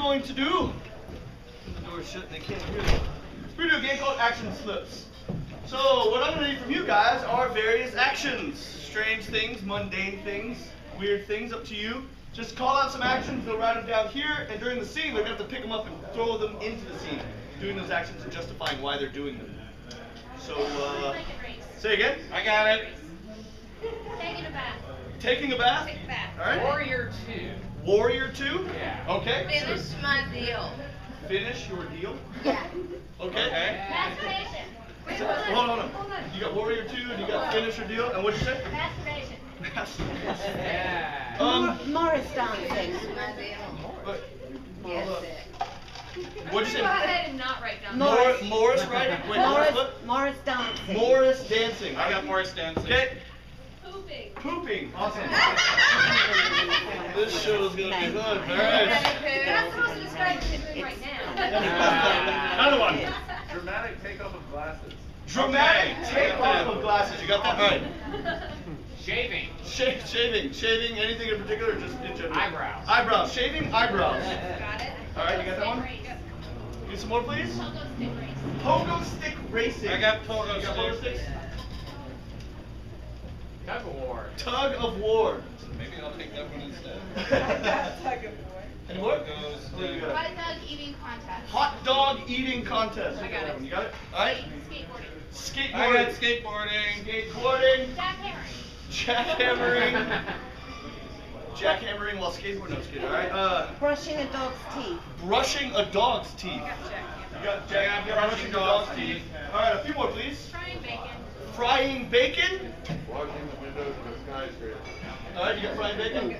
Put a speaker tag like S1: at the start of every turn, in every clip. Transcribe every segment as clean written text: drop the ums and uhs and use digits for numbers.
S1: going to do, the door's shut and they can't hear me. We're going to do a game called Action Slips. So what I'm going to need from you guys are various actions. Strange things, mundane things, weird things, up to you. Just call out some actions, they'll write them down here, and during the scene they're going to have to pick them up and throw them into the scene. Doing those actions and justifying why they're doing them. So, say again?
S2: I got it.
S3: Taking a bath.
S1: Taking a bath?
S3: Take a bath.
S1: All right.
S2: Warrior 2.
S1: Warrior 2?
S2: Yeah.
S1: Okay.
S3: Finish my deal.
S1: Finish your deal?
S3: Yeah.
S1: Okay.
S3: Masturbation.
S1: Hold on. You got Warrior 2 and you got Finish your deal, and what'd you say?
S3: Masturbation.
S2: Yeah.
S4: Morris dancing.
S3: Finish my deal. Yes, it.
S1: What'd you say?
S5: Go ahead and not write down.
S1: Morris writing? Wait, Morris what?
S4: Morris dancing.
S1: Morris dancing.
S2: I got Morris dancing.
S1: Okay.
S5: Pooping.
S1: Pooping. Awesome. This show is gonna be fun. All
S5: You're
S1: right.
S5: not supposed to describe what you're doing right now.
S1: Another one.
S6: Dramatic takeoff of glasses.
S1: Dramatic take off of glasses. You got that? All right.
S2: Shaving.
S1: Shaving. Anything in particular, or just in general?
S2: Eyebrows.
S1: Eyebrows. Shaving eyebrows.
S5: Got it.
S1: All right, you got that one?
S5: Stick race.
S1: Need some more, please.
S5: Pogo stick race.
S1: Pogo stick racing.
S2: I got pogo
S1: You got pogo
S2: sticks.
S1: sticks.
S2: Tug of war.
S1: Tug of war.
S2: Maybe I'll take that one instead.
S1: Any more?
S2: Goes
S1: What do you got?
S3: Hot dog eating contest.
S1: Hot dog eating contest.
S5: I got it.
S1: You got it? All right.
S3: Skateboarding.
S2: I got
S1: Skateboarding.
S2: skateboarding.
S1: Jackhammering. Jackhammering while skateboarding. No, just kidding. All right.
S4: Brushing a dog's teeth.
S1: Brushing a dog's teeth.
S5: I got
S1: You got
S2: I got brushing
S1: a
S2: dog's teeth.
S1: All right, a few more, please.
S5: Frying bacon.
S1: Frying bacon.
S6: Washing the windows of a skyscraper.
S1: All right, you got frying bacon.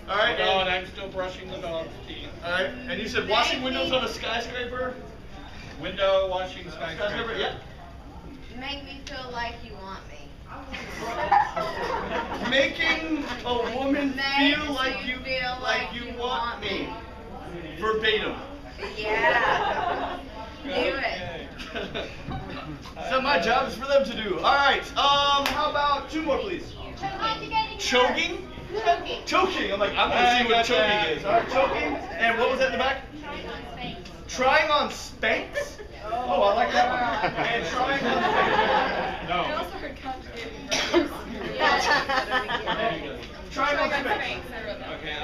S1: All right,
S2: Oh, and
S1: and,
S2: I'm still brushing the dog's teeth.
S1: all right, and you said washing windows on a skyscraper.
S2: Window washing
S1: Skyscraper,
S2: skyscraper.
S1: yeah.
S3: Make me feel like you want me.
S1: Making a woman
S3: Makes
S1: feel like
S3: you
S1: you
S3: feel
S1: like you want me. Verbatim.
S3: Yeah. Do it.
S1: So my job is for them to do. All right. How about two more, please? Choking. Choking. I'm like, I'm gonna see what choking is. All right, choking. And what was that in the back? Trying on Spanx. Oh, I like that one. And trying on Spanx.
S5: I
S2: No.
S5: also heard conjugating
S1: Trying on Spanx.
S2: Okay,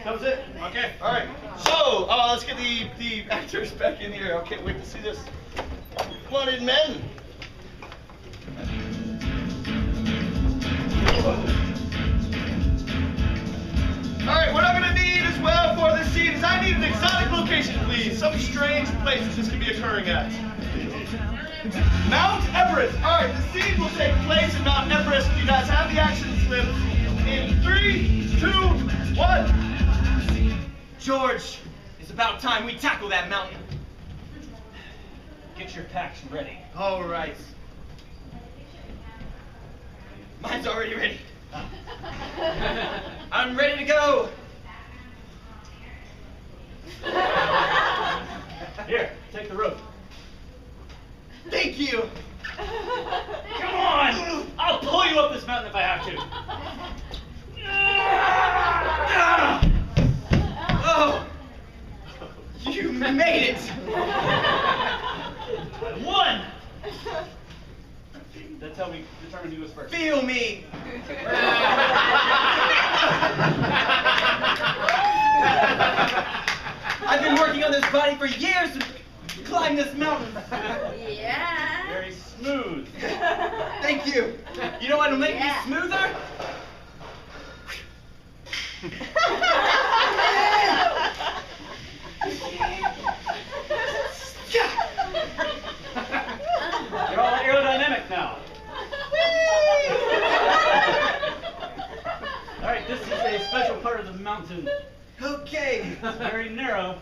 S1: That was it.
S2: okay.
S1: All right. So let's get the actors back in here. I can't wait to see this. Come on in, men. All right. What I'm gonna need as well for this scene is I need an exotic location, please. Some strange place that this could be occurring at. Mount Everest. All right. The scene will take place in Mount Everest. You guys have the action slips in 3, 2, 1.
S7: George, it's about time we tackle that mountain. Get your packs ready.
S1: All right.
S7: Mine's already ready. I'm ready to go.
S1: Here, take the rope.
S7: Thank you.
S8: Come on! I'll pull you up this mountain if I have to.
S7: Oh, you made it.
S8: I won! That's how we determine who was first.
S7: Feel me. I've been working on this body for years to climb this mountain.
S3: Yeah.
S8: Very smooth.
S7: Thank you. You know what'll make
S3: Yeah.
S7: me smoother?
S8: You're all aerodynamic now. All right, this is a special part of the mountain.
S7: Okay.
S8: It's very narrow.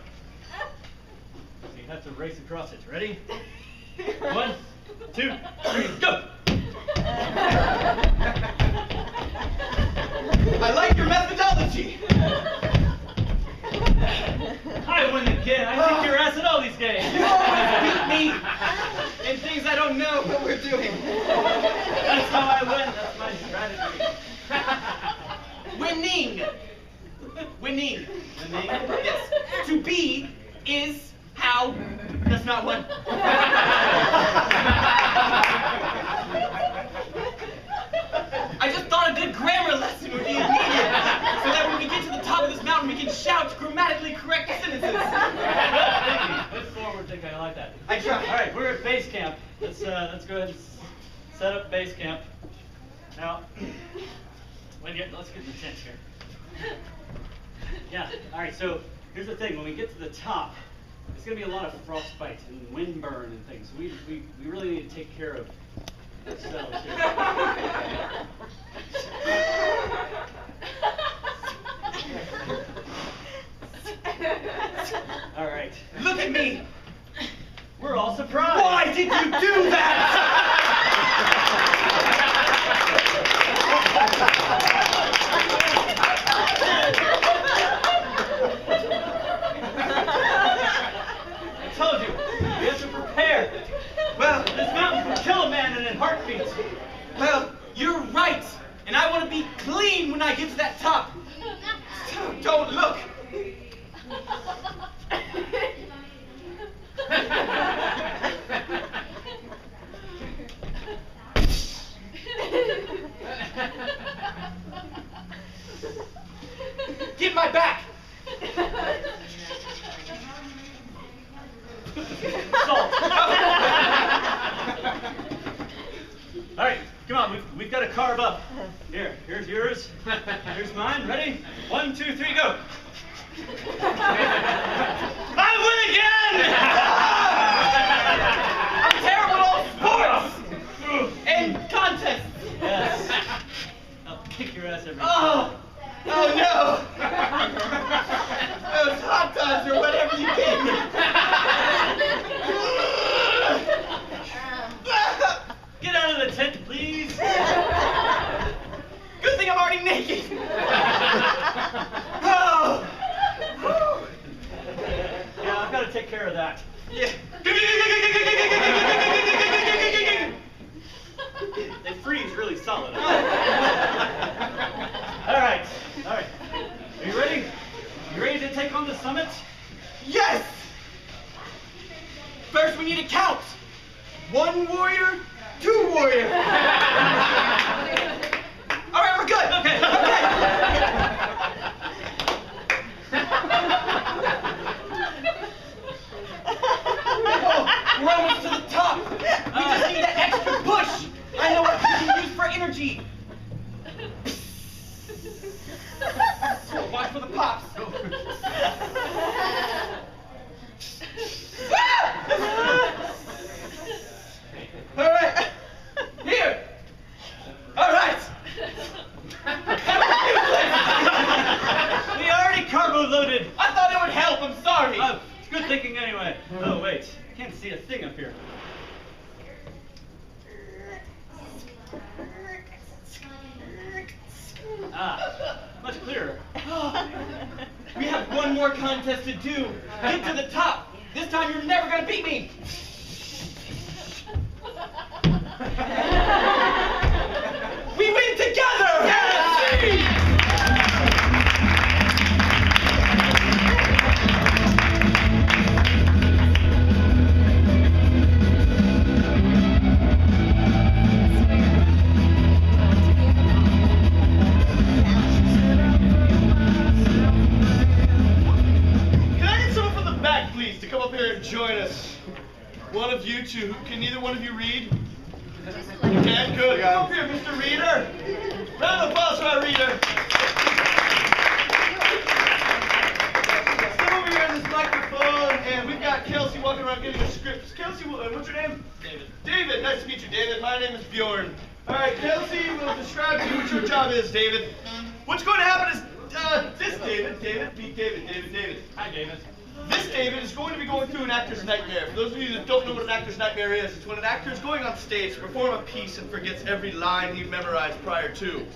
S8: So you have to race across it. Ready? 1, 2, 3, go!
S7: I like your methodology.
S8: I win again. I kick your ass at all these games.
S7: You always beat me in things I don't know what we're doing.
S8: That's how I win. That's my strategy.
S7: Winning. Winning.
S8: Winning?
S7: Yes. To be is how. That's not one. I just thought a good grammar lesson would be needed, so that when we get to the top of this mountain, we can shout grammatically correct sentences.
S8: Good forward thinking. I like that.
S7: I try.
S8: All right, we're at base camp. Let's go ahead and set up base camp. Now, let's get in the tent here. Yeah. All right. So here's the thing. When we get to the top, it's going to be a lot of frostbite and wind burn and things. We really need to take care of ourselves here. All right.
S7: Look at me.
S8: We're all surprised.
S7: Why did you do that?
S8: I told you, we have to prepare.
S7: Well,
S8: This mountain can kill a man in a heartbeat.
S7: well, you're right, and I want to be clean when I get to that top. Don't look. Get my back.
S8: Salt. All right, come on. We've got to carve up. Here's yours. Here's mine. Ready? 1, 2, 3, go.
S7: I win again! I'm terrible at all sports and contests.
S8: Yes. I'll kick your ass every time.
S7: Oh no! Those hot dogs or whatever you gave me.
S8: Get out of the tent, please.
S7: Good thing I'm already naked. Oh.
S8: Yeah, I've got to take care of that.
S7: Yeah.
S8: They freeze really solid. All right. Are you ready? You ready to take on the summit?
S7: Yes! First we need to count. 1 warrior, 2 warrior. All right, we're good.
S8: Okay.
S7: Oh, we're almost to the top. We just need that extra push. I know what we can use for energy. Watch for the pops. All right. Here. All right.
S8: We already carbo loaded.
S7: I thought it would help. I'm sorry.
S8: Oh, it's good thinking anyway. Oh wait, I can't see a thing up here. Ah, much clearer.
S7: We have one more contest to do. Get to the top. This time you're never gonna beat me. We win together.
S1: Can I get someone from the back, please, to come up here and join us? One of you two. Can either one of you read? You can? Good. Come up here, Mr. Reader. Round of applause for our reader. Step over here in this microphone, and we've got Kelsey walking around getting a script. Kelsey, what's your name? David. David, nice to meet you, David. My name is Bjorn. All right, Kelsey will describe to you what your job is, David. What's going to happen is this David.
S8: Hi, David.
S1: This David is going to be going through an actor's nightmare. For those of you that don't know what an actor's nightmare is, it's when an actor is going on stage to perform a piece and forgets every line he memorized prior to.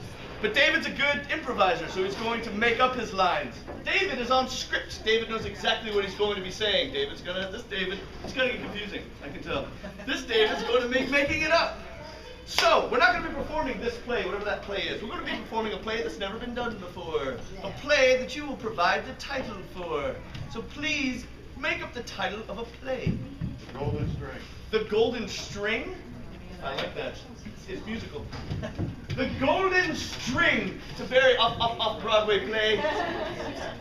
S1: But David's a good improviser, so he's going to make up his lines. David is on script. David knows exactly what he's going to be saying. It's gonna get confusing, I can tell. This David's going to make making it up. So, we're not going to be performing this play, whatever that play is. We're going to be performing a play that's never been done before. A play that you will provide the title for. So please, make up the title of a play.
S6: Golden String.
S1: The Golden String? I like that. It's musical. The Golden String. It's a very off-Broadway play.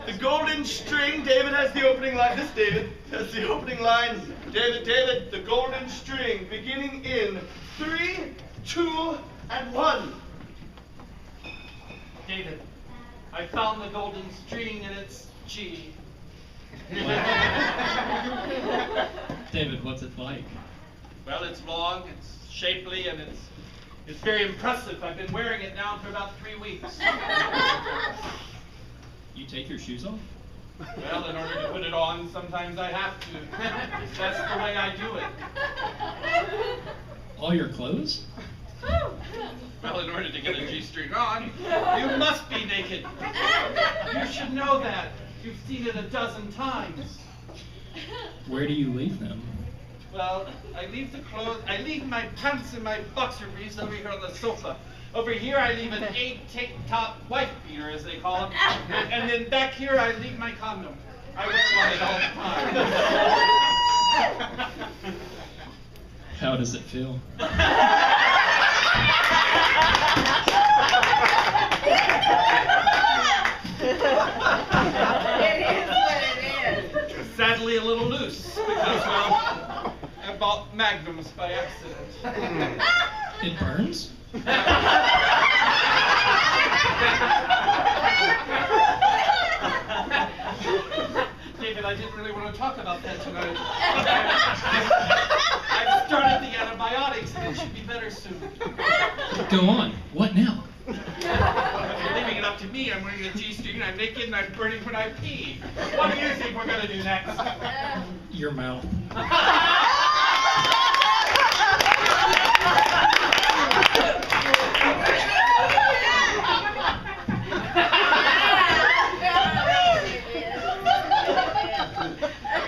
S1: The Golden String. David has the opening line. This David has the opening line. David, the Golden String. Beginning in 3, 2, and 1.
S2: David, I found the golden string and it's G.
S9: David, what's it like?
S2: Well, it's long, it's shapely, and it's very impressive. I've been wearing it now for about 3 weeks.
S9: You take your shoes off?
S2: Well, in order to put it on, sometimes I have to. That's the way I do it.
S9: All your clothes?
S2: Well, in order to get a G-string on, you must be naked. You should know that. You've seen it a dozen times.
S9: Where do you leave them?
S2: Well, I leave the clothes, I leave my pants and my boxer briefs over here on the sofa. Over here I leave an 8-tank-top wife beater, as they call them. And then back here I leave my condom. I wear one at all times.
S9: How does it feel?
S3: It is what it is.
S2: Sadly a little loose, because, well, I bought Magnums by accident.
S9: It burns?
S2: David, I didn't really want to talk about that tonight. I've started the antibiotics and it should be better soon.
S9: Go on. What now?
S2: If you're leaving it up to me, I'm wearing a G-string, I'm naked, and I'm burning when I pee. What do you think we're going to do next?
S9: Your mouth.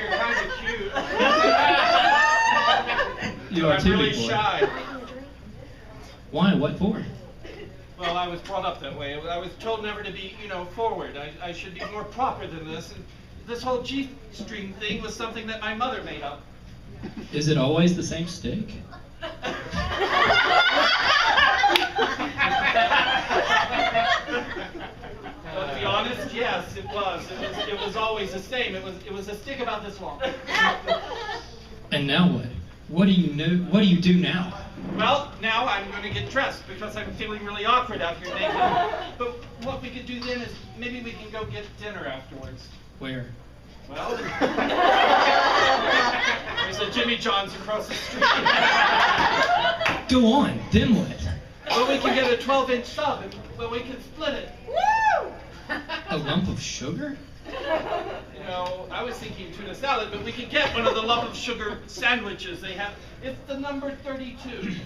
S2: You're kind of cute.
S9: You are
S2: I'm
S9: too,
S2: really
S9: big boy.
S2: shy.
S9: Why? What for?
S2: Well, I was brought up that way. I was told never to be, forward. I should be more proper than this. And this whole G-string thing was something that my mother made up.
S9: Is it always the same stick?
S2: Well, to be honest, yes, it was. It was always the same. It was a stick about this long.
S9: And now what? What do you do now?
S2: Well, now I'm going to get dressed because I'm feeling really awkward out here naked. But what we could do then is maybe we can go get dinner afterwards.
S9: Where?
S2: Well, there's a Jimmy John's across the street.
S9: Go on. Then what?
S2: Well, we can get a 12-inch sub and we can split it.
S3: Woo!
S9: A lump of sugar?
S2: I was thinking tuna salad, but we could get one of the lump of sugar sandwiches they have. It's the number 32.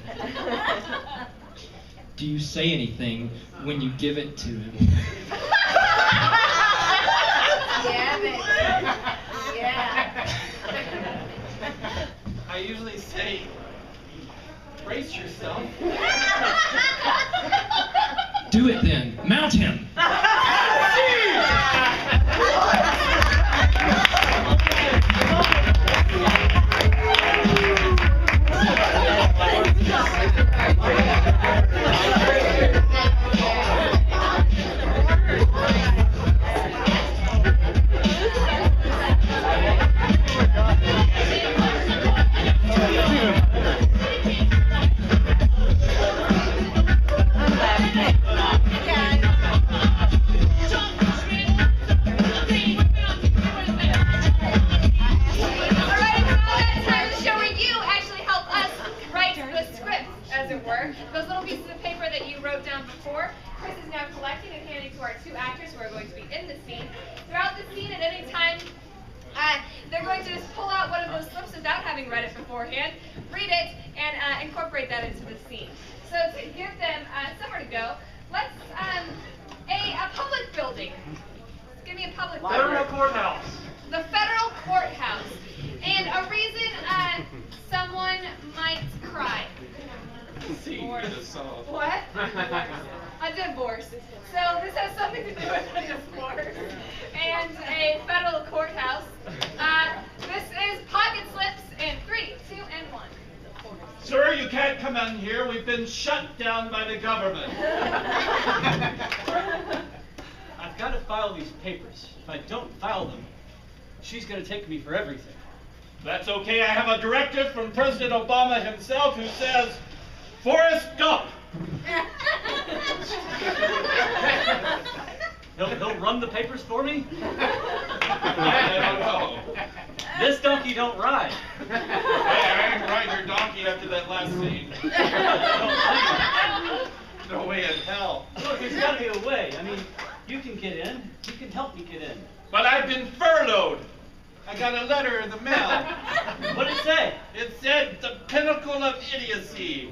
S9: Do you say anything when you give it to him?
S3: Yeah, baby. Yeah.
S2: I usually say, brace yourself.
S9: Do it then. Mount him.
S5: They're going to just pull out one of those slips without having read it beforehand, read it, and incorporate that into the scene. So to give them somewhere to go, let's a public building. Give me a public building.
S2: Federal courthouse.
S5: The federal courthouse. And a reason someone might cry.
S2: See,
S5: Or A divorce. So this has something to do with a divorce and a federal courthouse. This is pocket slips in 3, 2, and 1.
S2: Sir, you can't come in here. We've been shut down by the government.
S8: I've got to file these papers. If I don't file them, she's going to take me for everything.
S2: That's okay. I have a directive from President Obama himself who says, Forrest Gump.
S8: He'll run the papers for me?
S2: I don't know.
S8: This donkey don't ride.
S2: Hey, I ain't riding your donkey after that last scene. No way in hell.
S8: Look, there's got to be a way. I mean, you can get in. You can help me get in.
S2: But I've been furloughed. I got a letter in the mail.
S8: What did it say?
S2: It said the pinnacle of idiocy.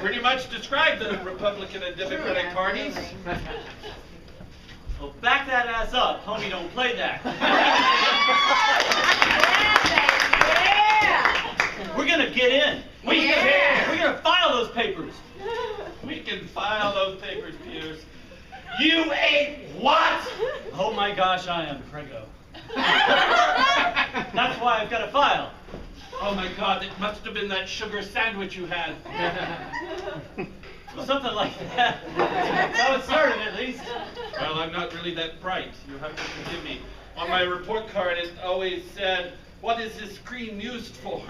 S2: Pretty much described the Republican and Democratic parties.
S8: Well, back that ass up. Homie, don't play that.
S3: Yeah.
S8: We're going to get in. We're going to file those papers.
S2: We can file those papers, Pierce. You ain't what?
S8: Oh my gosh, I am Prego. That's why I've got to file.
S2: Oh my God, it must have been that sugar sandwich you had.
S8: Well, something like that. That's how it started, at least.
S2: Well, I'm not really that bright. You'll have to forgive me. On my report card, it always said, "What is this cream used for?"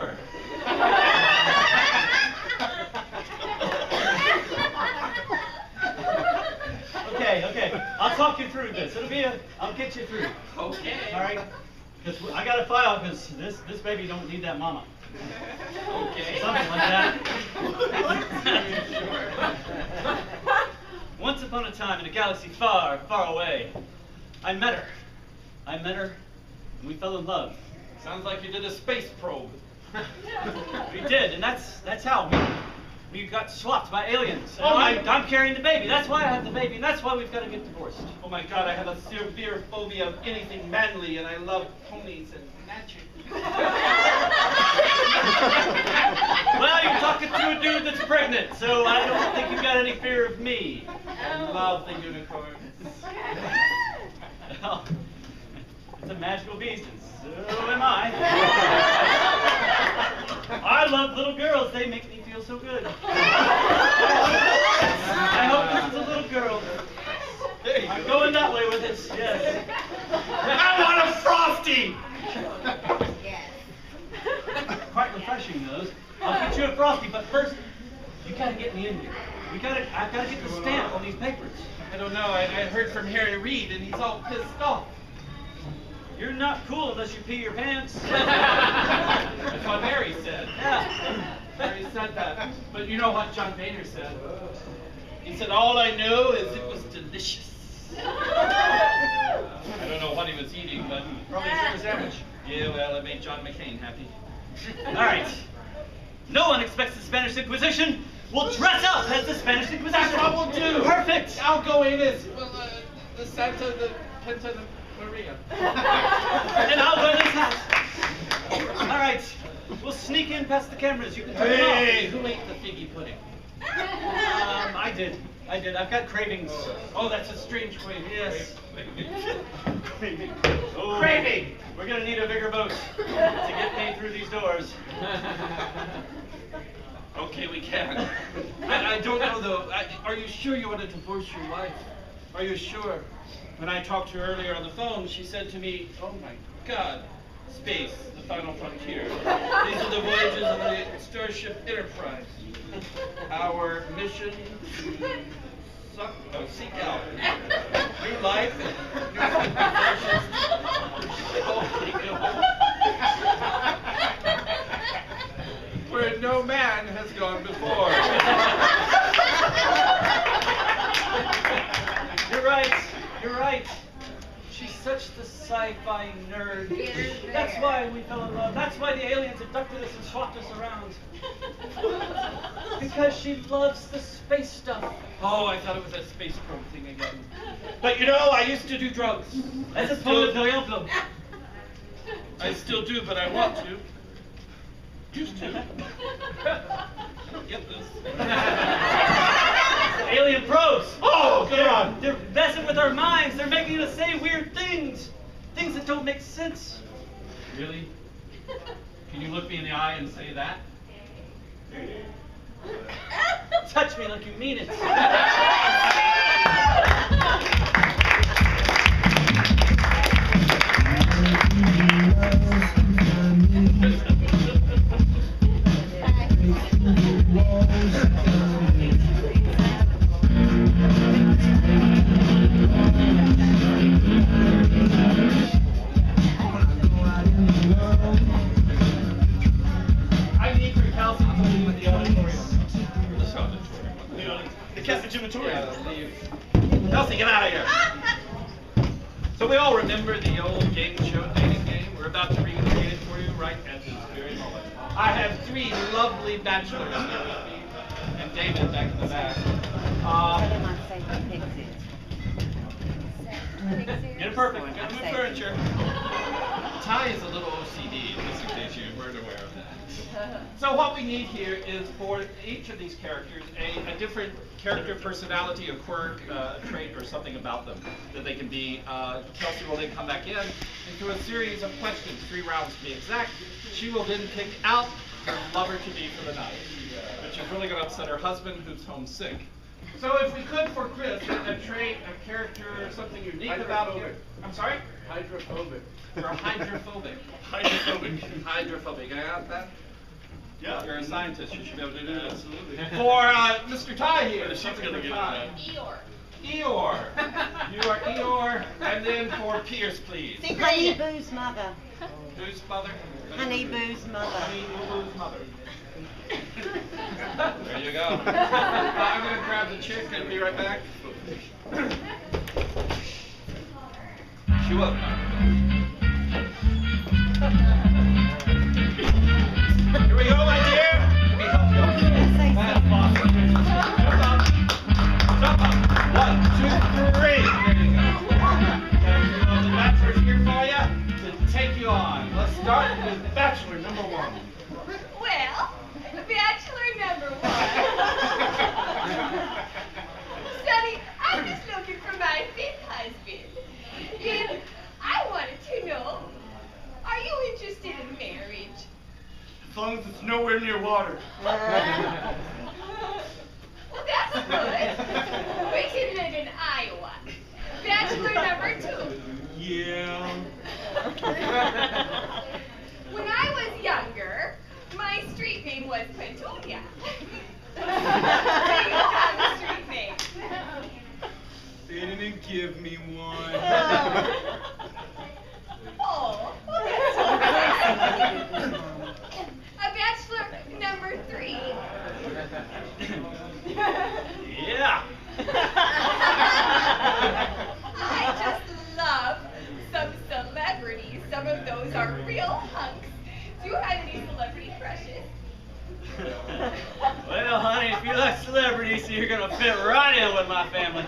S8: Okay. I'll talk you through this. I'll get you through.
S2: Okay.
S8: All right? Because I got to file because this baby don't need that mama.
S2: Okay.
S8: Something like that. Once upon a time in a galaxy far, far away, I met her, and we fell in love.
S2: Sounds like you did a space probe.
S8: We did, and that's how we got swapped by aliens. And
S2: Oh my-
S8: I'm carrying the baby. That's why I have the baby, and that's why we've got to get divorced.
S2: Oh my God, I have a severe phobia of anything manly, and I love ponies and magic.
S8: Well, you're talking to a dude that's pregnant, so I don't think you've got any fear of me.
S2: I love the unicorns.
S8: Well, it's a magical beast, and so am I. I love little girls. They make me feel so good. I hope this is a little girl. I'm going that way with it, yes.
S2: I want a Frosty!
S3: Yes.
S8: Quite refreshing, those. I'll get you a Frosty, but first, you gotta get me in here. I've gotta get the stamp on these papers.
S2: I don't know, I heard from Harry Reid, and he's all pissed off.
S8: You're not cool unless you pee your pants.
S2: That's what Harry said.
S8: Yeah.
S2: Harry said that. But you know what John Boehner said? He said, all I know is it was delicious. I don't know what he was eating, but
S8: Probably a sugar sandwich.
S2: yeah, well, it made John McCain happy.
S8: All right. No one expects the Spanish Inquisition. We'll dress up as the Spanish Inquisition.
S2: That's what we'll do.
S8: Perfect.
S2: I'll go in as the Santa, the Penta, the Maria.
S8: And I'll wear this hat. All right. We'll sneak in past the cameras. You can turn them off.
S2: Hey, who ate the figgy pudding?
S8: I did. I've got cravings.
S2: Oh, that's a strange craving.
S8: Yes. Craving. Oh,
S2: Craving.
S8: We're gonna need a bigger boat to get me through these doors.
S2: Okay, we can. I don't know though. Are you sure you want to divorce your wife? Are you sure? When I talked to her earlier on the phone, she said to me, "Oh my God, space, the final frontier. These are the voyages of the Starship Enterprise. Our mission to seek out new life and new civilizations." Where no man has gone before.
S8: You're right. She's such the sci-fi nerd. That's why we fell in love. That's why the aliens abducted us and swapped us around. Because she loves the space stuff.
S2: Oh, I thought it was that space probe thing again. But you know, I used to do drugs.
S8: That's a point of the
S2: I still do, but I want to. Used to. Don't get this.
S8: Alien probes.
S2: Oh, good on.
S8: They're messing with our minds. They're making us say weird things. Things that don't make sense.
S2: Really? Can you look me in the eye and say that?
S8: Touch me like you mean it.
S2: I need for Kelsey to leave the auditorium.
S1: The Catholic Gymatorium.
S2: Kelsey, get out of here. So we all remember the old game show dating game. We're about to recreate it for you right at this very moment. I have 3 lovely bachelors here with me, and David back in the back.
S4: Better not say the pigs
S8: Get it perfect.
S1: Got to move furniture.
S2: Ty is a little OCD, just in case you weren't aware of that. So what we need here is for each of these characters a different character personality, a quirk, a trait, or something about them that they can be. Kelsey will then come back in and through a series of questions, 3 rounds to be exact, she will then pick out her lover-to-be for the night, which is really going to upset her husband who's homesick. So if we could for Chris, a trait, a character, something unique about him. I'm sorry?
S6: Hydrophobic.
S2: You're hydrophobic.
S1: Hydrophobic.
S2: Hydrophobic. I got that?
S1: Yeah.
S2: You're a scientist. You should be able to do that.
S1: Absolutely.
S2: For Mr. Ty here.
S1: She's
S2: something
S1: gonna
S2: for
S1: get it
S2: Ty.
S5: Eeyore.
S2: Eeyore. You are Eeyore. And then for Pierce, please.
S4: Honey Boo's mother.
S2: Whose mother?
S4: Honey Boo's mother.
S2: Honey Boo's mother. There you go. I'm going to grab the chick and be right back. Chew up. Here we go, my dear. Let me help you. That's awesome. Jump up. Jump up. 1, 2, 3. There you go. And the bachelor's here for you to take you on. Let's start with bachelor number 1.
S5: Well, bachelor number 1. Sonny, I'm just looking for my 5th husband. And I wanted to know, are you interested in marriage?
S1: As long as it's nowhere near water.
S5: Well, that's good. We can live in Iowa. Bachelor number 2.
S1: Yeah.
S5: When I was younger, my street name was Petunia. Do you have a street name?
S1: They didn't give me one.
S5: Oh, well, that's okay. A bachelor number 3.
S8: Yeah.
S5: I just love some celebrities. Some of those are real hunks. Do you have any celebrity crushes?
S8: Well, honey, if you like celebrities, you're gonna fit right in with my family.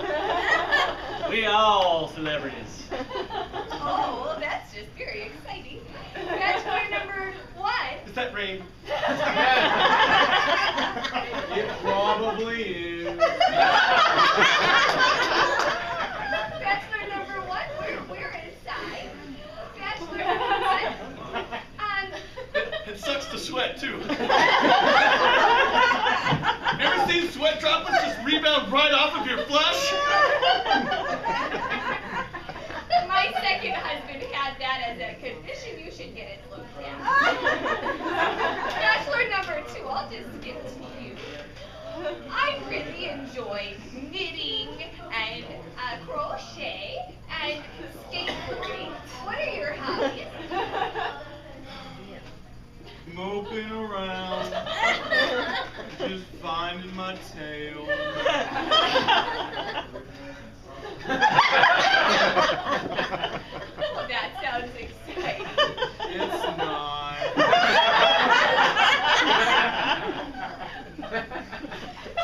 S8: We all celebrities.
S5: Oh, well, that's just very exciting. Bachelor number 1.
S1: Is that rain?
S6: It probably is.
S5: Bachelor number 1, we're inside. Bachelor number 1.
S1: It sucks to sweat too. Ever seen sweat droplets just rebound right off of your flesh?
S5: My second husband had that as a condition. You should get it looked at. Bachelor number 2, I'll just skip to you. I really enjoy knitting and crochet and skateboarding. What are your hobbies?
S6: Moping around, just finding my tail.
S5: Oh, that sounds exciting.
S6: It's not.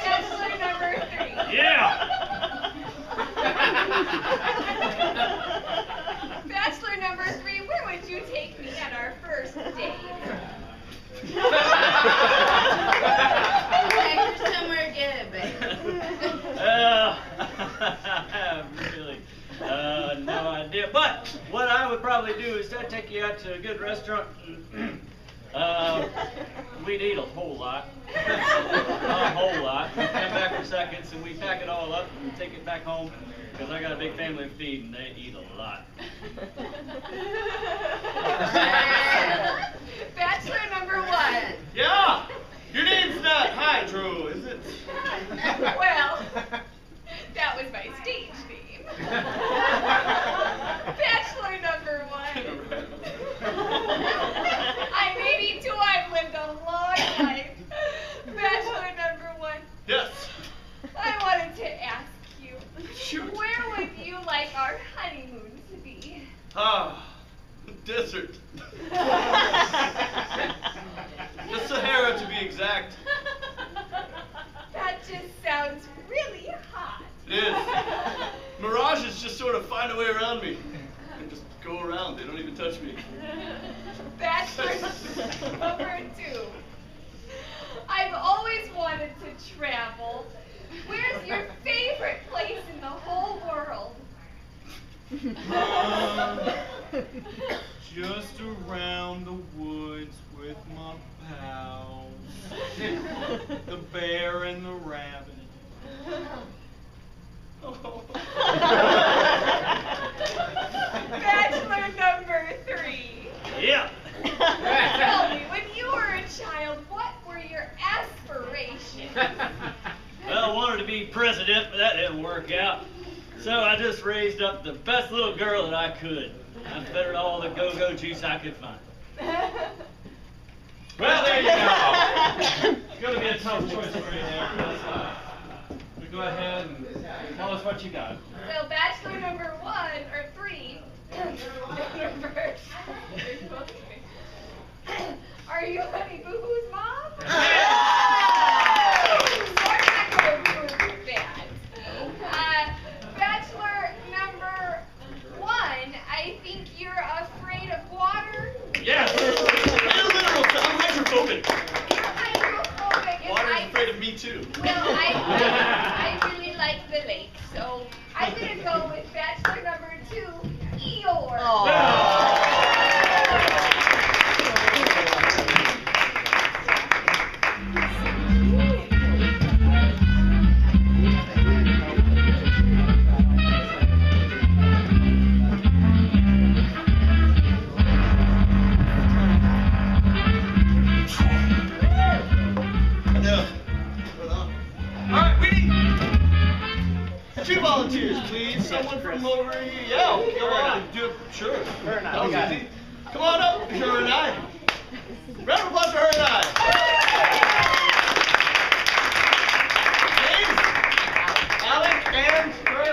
S5: Bachelor number 3.
S8: Yeah.
S5: Bachelor number 3, where would you take me on our first date?
S8: probably do is I'd take you out to a good restaurant. We'd eat a whole lot. A whole lot. We'd come back for seconds and we pack it all up and take it back home. Because I got a big family to feed and they eat a lot.
S5: Bachelor number 1.
S1: Yeah! Your name's not Hydro, is it?
S5: Well, that was my stage name. Bachelor number 1. I may be too, I've lived a long life. Bachelor number 1.
S1: Yes.
S5: I wanted to ask you,
S1: Shoot.
S5: where would you like our honeymoon to be?
S1: Ah, desert. The Sahara, to be exact.
S5: That just sounds really hot.
S1: It is. Mirages just sort of find a way around me. They just go around. They don't even touch me.
S5: Bachelor number 2. I've always wanted to travel. Where's your favorite place in the whole world?
S6: Just around the woods with my pals. The bear and the rabbit.
S5: Bachelor number 3.
S8: Yeah.
S5: Tell me, when you were a child, what were your aspirations?
S8: Well, I wanted to be president, but that didn't work out. So I just raised up the best little girl that I could. I fed her all the go-go juice I could find.
S2: Well, there you go. It's going to be a tough choice for you there. So go ahead and tell us what you got.
S5: So, bachelor number 1, or 3, are you Honey Boo Boo's mom? Bachelor number 1, I think you're afraid of water.
S8: Yes.
S1: Real literal, I'm hydrophobic.
S5: You're hydrophobic, and
S1: Water's
S5: I,
S1: afraid of me too.
S5: well, I really like the lake, so I'm gonna go with bachelor number 2, Eeyore.
S1: Alright, we need 2 volunteers, please. Someone from over here. Yeah, okay, come on. Do it. Sure. Her and I. That was easy. Come on up, her and I. Round of applause for her and I. James, Alec, and her,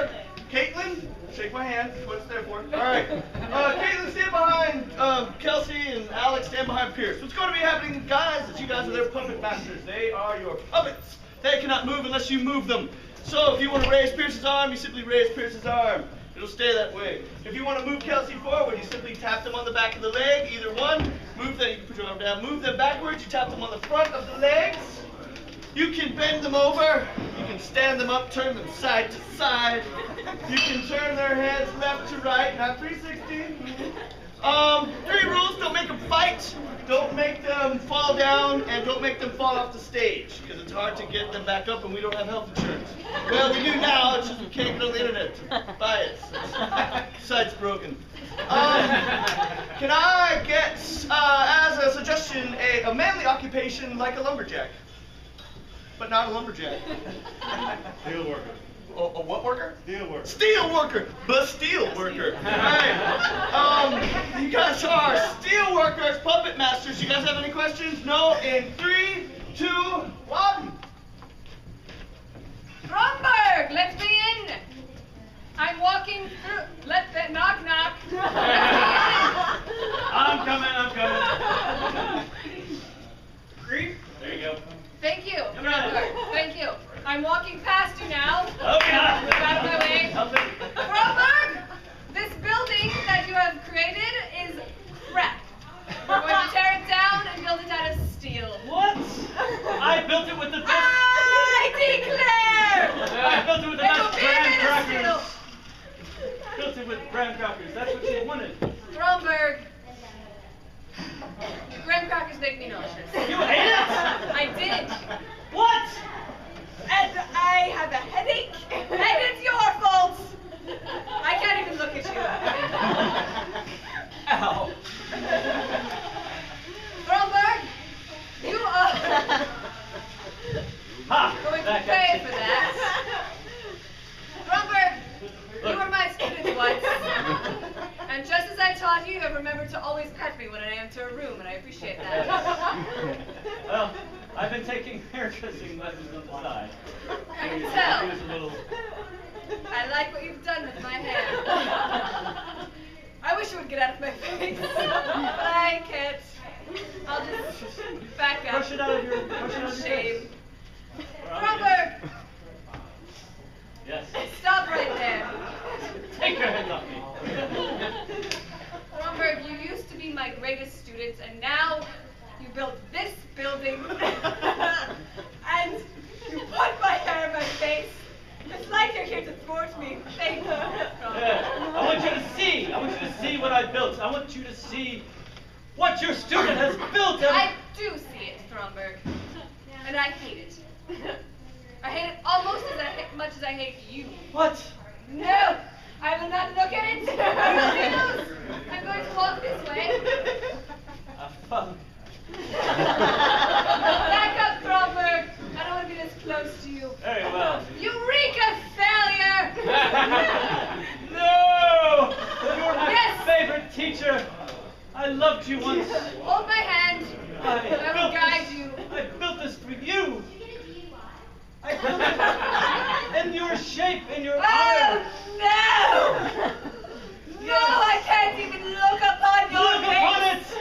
S1: Caitlin. Shake my hand. That's what it's there for. Alright. Caitlin, stand behind Kelsey, and Alex, stand behind Pierce. What's going to be happening, guys, is you guys are their puppet masters. They are your puppets. They cannot move unless you move them. So if you want to raise Pierce's arm, you simply raise Pierce's arm. It'll stay that way. If you want to move Kelsey forward, you simply tap them on the back of the leg, either one. Move them, you can put your arm down. Move them backwards, you tap them on the front of the legs. You can bend them over. You can stand them up, turn them side to side. You can turn their heads left to right, not 360. 3 rules: don't make them fight, don't make them fall down, and don't make them fall off the stage, because it's hard to get them back up and we don't have health insurance. Well, we do now, it's just we can't get on the internet to buy it. Site's broken. Can I get, as a suggestion, a manly occupation like a lumberjack? But not a lumberjack.
S6: Steel worker.
S1: A what worker?
S6: Steel worker.
S1: Steel worker, but steel worker. Alright. You guys are steel workers, puppet masters. You guys have any questions? No? In 3, 2, 1.
S5: Stromberg, let me in. I'm walking through. Let the knock knock.
S8: I'm coming.
S1: Creep.
S8: There you go.
S5: Thank you.
S8: Come on.
S5: Thank you. I'm walking past you now.
S8: Okay.
S5: Get out of my way. Stromberg, this building that you have created is crap. We're going to tear it down and build it out of steel.
S8: What? I built it with the best.
S5: I declare!
S8: I built it with the
S5: It'll
S8: best
S5: be
S8: graham
S5: made of
S8: crackers.
S5: steel.
S8: Built it with graham crackers. That's what she wanted.
S5: Stromberg, taught you have remembered to always pet me when I enter a room, and I appreciate that.
S8: Well, I've been taking haircutting lessons on the side.
S5: I can tell.
S8: It was a little...
S5: I like what you've done with my hair. I wish it would get out of my face, but I can't. I'll just back up.
S8: Brush it out of your
S5: Shame.
S8: face.
S5: Robert,
S8: Yes.
S5: stop right there.
S8: Take your hands off me.
S5: Romberg, you used to be my greatest student, and now you built this building, and you put my hair in my face. It's like you're here to thwart me. Thank you.
S8: Yeah. I want you to see. I want you to see what I built. I want you to see what your student has built.
S5: I do see it, Stromberg, and I hate it. I hate it almost as much as I hate you.
S8: What?
S5: No, I will not look at it. Knows? I'm going to walk this way. Back up, Stromberg. I don't want to be this close to you.
S8: Very well.
S5: Eureka failure!
S8: No! You're my
S5: Yes!
S8: favorite teacher. I loved you once.
S5: Hold my hand. I will guide you.
S8: I built this for you. I built it in your shape, in your honor.
S5: Oh, no! No, I can't even look upon your
S8: Look upon
S5: face.
S8: it.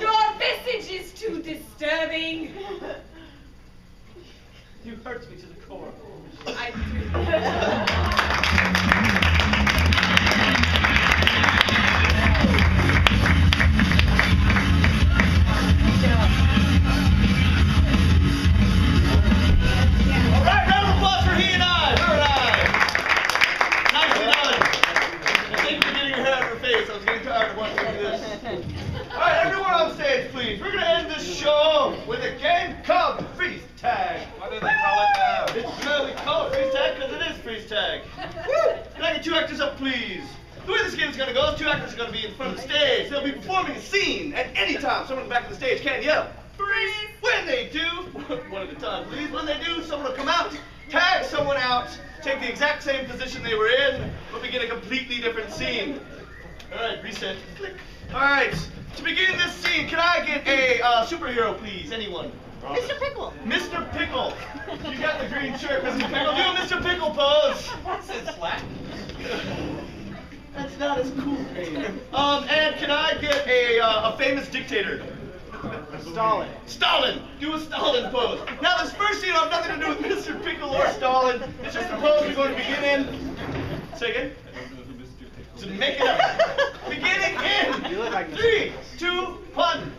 S5: Your visage is too disturbing.
S8: You hurt me to the core.
S5: I do.
S1: All right, round of applause for he and I. Her and I. Nicely done. Thank you for getting your hair out of her face. I was getting tired of watching this. All right, everyone on stage, please. We're gonna end this show with a game called Freeze Tag.
S2: What do they call it now?
S1: We call it Freeze Tag because it is Freeze Tag. Can I get two actors up, please? The way this game is going to go is two actors are going to be in front of the stage. They'll be performing a scene at any time. Someone in the back of the stage can yell, freeze! When they do, one at a time, please. When they do, someone will come out, tag someone out, take the exact same position they were in, but begin a completely different scene. All right, reset. Click. All right, to begin this scene, can I get a superhero, please? Anyone?
S4: Mr. Pickle.
S1: Mr. Pickle. You got the green shirt, Mr. Pickle. Do a Mr. Pickle pose.
S2: What's this, slack?
S1: That's not as cool. And can I get a famous dictator?
S6: Stalin.
S1: Stalin. Do a Stalin pose. Now this first scene will have nothing to do with Mr. Pickle or Stalin. It's just a pose we're going to begin in. Say again. To make it up. Beginning in
S6: You look like Mr.
S1: 3, 2, 1.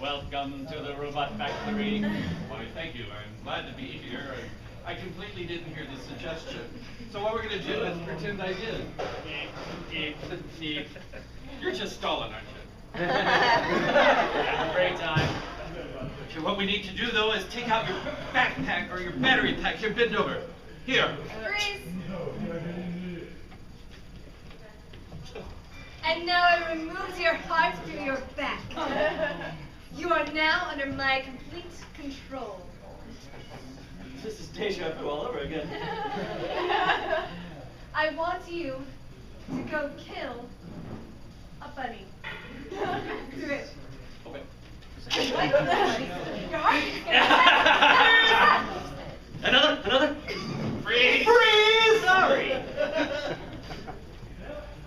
S8: Welcome to the Robot Factory.
S2: Why, thank you. I'm glad to be here. I completely didn't hear the suggestion. So what we're going to do is pretend I did. You're just Stalin, aren't you?
S8: Have a great time.
S2: Okay, what we need to do, though, is take out your backpack or your battery pack. Here, bend over. Here.
S5: Freeze. And now I remove your heart through your back. You are now under my complete control.
S8: This is deja vu all over again.
S5: I want you to go kill a bunny. Do it.
S8: Okay.
S5: What? Your heart is gonna
S8: Another?
S2: Freeze!
S1: Freeze! Sorry.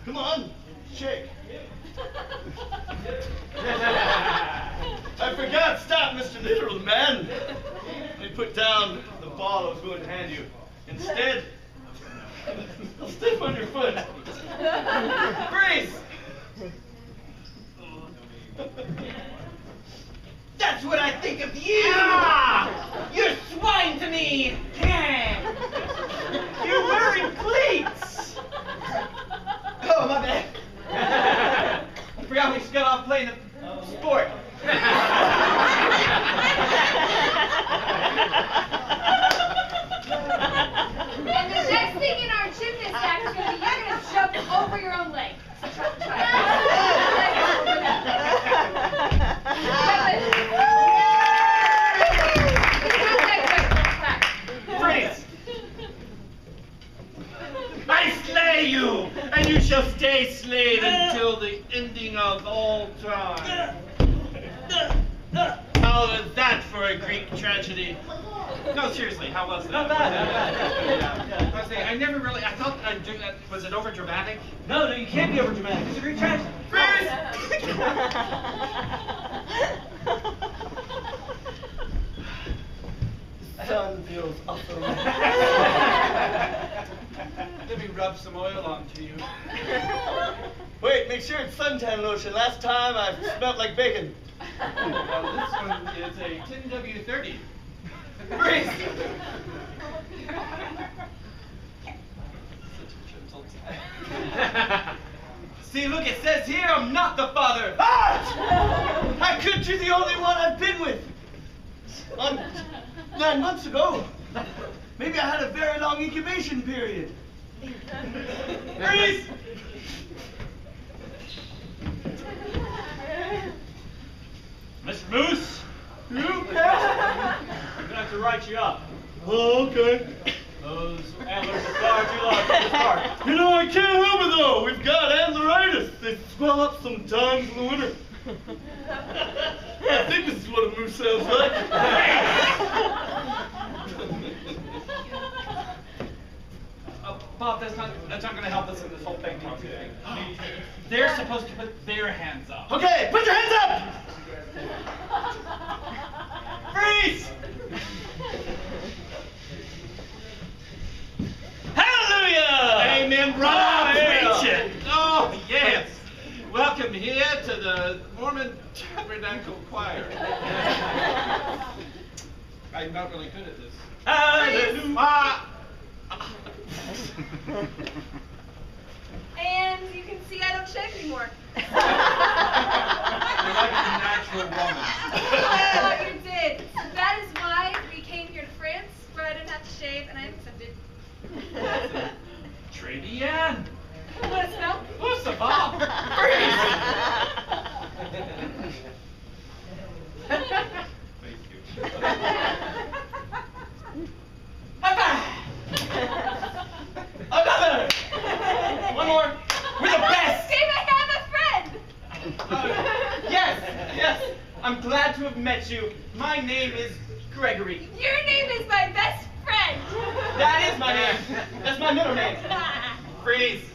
S1: Come on, shake. I forgot. Stop, Mr. Literal Man. I put down the ball I was going to hand you. Instead, I'll step on your foot. Freeze!
S7: That's what I think of you! You're swine to me! You're wearing cleats! Oh, my bad. I forgot we just got off playing the sport.
S5: And the next thing in our gymnast act is going to be you're going to jump over your own leg. So try.
S2: and you shall stay slave until the ending of all time. How is that for a Greek tragedy? No, seriously, how was that?
S8: Not bad, not bad.
S2: Yeah. I was saying, I never really, I thought I'd do that. Was it over dramatic?
S8: No, you can't be over dramatic. It's a Greek tragedy.
S1: Sun feels awesome.
S2: Let me rub some oil onto you.
S1: Wait, make sure it's suntan lotion. Last time I smelled like bacon.
S2: Well, this one is a 10W30.
S1: Freeze! See, look, it says here I'm not the father. Ah! How could you the only one I've been with? 9 months ago. Maybe I had a very long incubation period. Freeze!
S8: Mr. Moose,
S1: You?
S8: I'm gonna have to write you up.
S1: Oh, okay.
S8: Those antlers are far too large for this part.
S1: You know, I can't help it though. We've got antleritis. They swell up sometimes in the winter. I think this is what a moose sounds like.
S2: Bob, that's not going to help us in this whole thing. They're supposed to put their hands up.
S1: Okay, put your hands up! Freeze! Hallelujah!
S2: Amen, brother. Preach it. Oh, yes. Welcome here to the Mormon Tabernacle Choir. I'm not really good at this.
S1: Hallelujah!
S5: And you can see I don't shave anymore.
S2: You're like a natural woman.
S5: I thought you did. So that is why we came here to France, where I didn't have to shave, and I accepted.
S2: Très bien.
S5: Want to smell?
S2: Oh, ça va. Thank you.
S1: Another! One more. We're the best!
S5: Steve, I have a friend!
S7: Yes. I'm glad to have met you. My name is Gregory.
S5: Your name is my best friend!
S7: That is my name. That's my middle name.
S2: Freeze.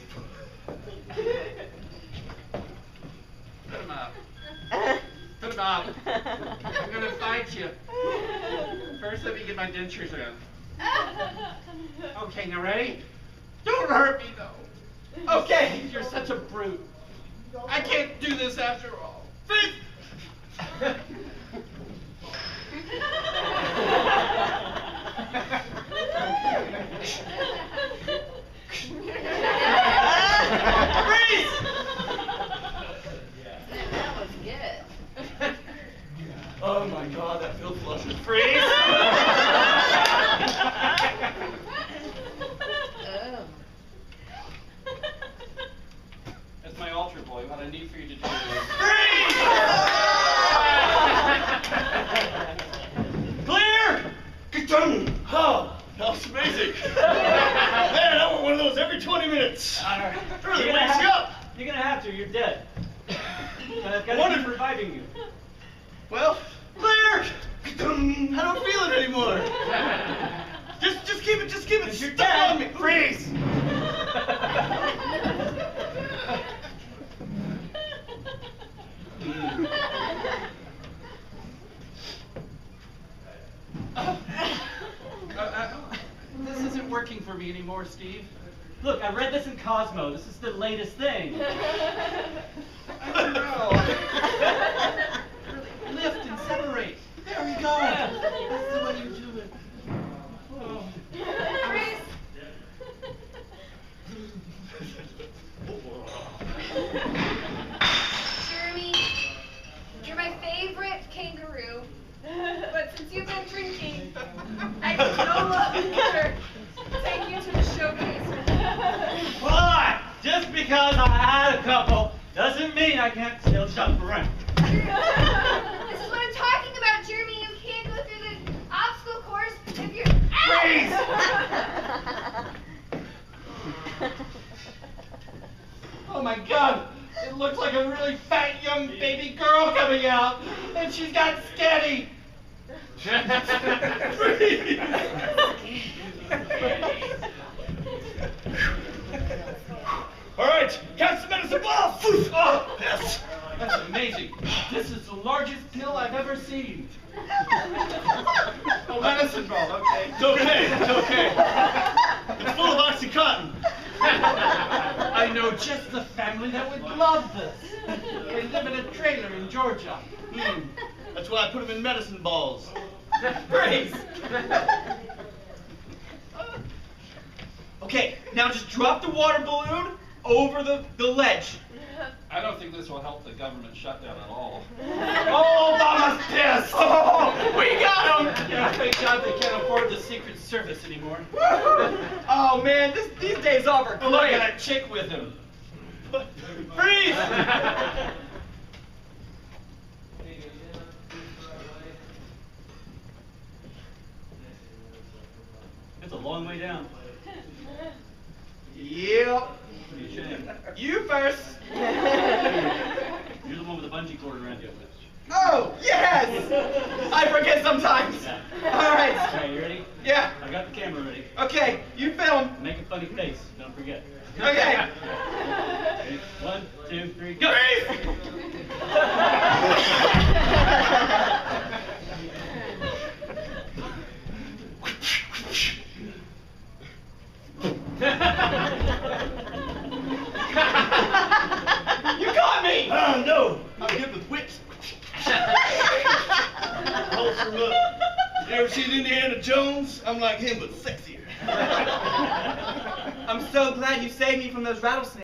S2: Put him up. Put him up. I'm going to fight you. First, let me get my dentures in. Okay, now ready? Don't hurt me, though.
S7: Okay.
S2: You're such a brute. I can't do this after all. Freeze!
S3: That was good.
S1: Oh my god, that feels luscious.
S2: Freeze!
S3: Oh.
S2: That's my altar boy. What I need for you to do is...
S1: Clear! Ka-tung! Oh, that was amazing. Man, I want one of those every 20 minutes.
S8: All right.
S1: Really
S8: You're gonna
S1: wakes you
S8: have-
S1: up.
S8: You're gonna have to. You're dead. But I've got to
S1: What
S8: keep
S1: if-
S8: reviving you.
S1: Well, clear! Ka-tung! I don't feel it anymore. Just keep it
S8: You're
S1: stuck
S8: dead.
S1: on me. Freeze!
S2: This isn't working for me anymore, Steve.
S8: Look, I read this in Cosmo. This is the latest thing.
S2: I don't know. Really lift and separate. There we go. That's the way you do it. Oh.
S5: Freeze! Jeremy, you're my favorite kangaroo, but since you've been drinking, I can no longer take you to the showcase.
S8: What? Just because I had a couple doesn't mean I can't still shop around.
S5: This is what I'm talking about, Jeremy. You can't go through the obstacle course if you're...
S2: Oh my God! It looks like a really fat young baby girl coming out, and she's got skinny.
S1: All right, cast the medicine ball. Oh, yes.
S2: That's amazing. This is the largest pill I've ever seen.
S1: A medicine ball, okay. It's okay, it's okay. It's full of Oxycontin.
S2: I know just the family that would love this. They live in a trailer in Georgia.
S1: That's why I put them in medicine balls.
S7: Freeze! Okay, now just drop the water balloon over the ledge.
S2: I don't think this will help the government shutdown at all.
S7: Oh, Obama's pissed! Oh, we got him!
S2: Yeah, thank God they can't afford the Secret Service anymore.
S7: Oh man, these days off are
S2: Oh, look
S7: great.
S2: at that chick with him.
S7: Freeze!
S8: It's a long way down.
S7: Yep.
S8: Be a shame.
S7: You first.
S8: You're the one with the bungee cord around you.
S7: Oh, yes! I forget sometimes. All right.
S8: Okay, you ready?
S7: Yeah.
S8: I got the camera ready.
S7: Okay, you film.
S8: Make a funny face. Don't forget.
S7: Okay.
S8: Okay, 1, 2, 3, go!
S7: You caught me!
S1: Oh, no. I'm good with whips. Hold her up. You ever seen Indiana Jones? I'm like him, but sexier.
S7: I'm so glad you saved me from those rattlesnakes.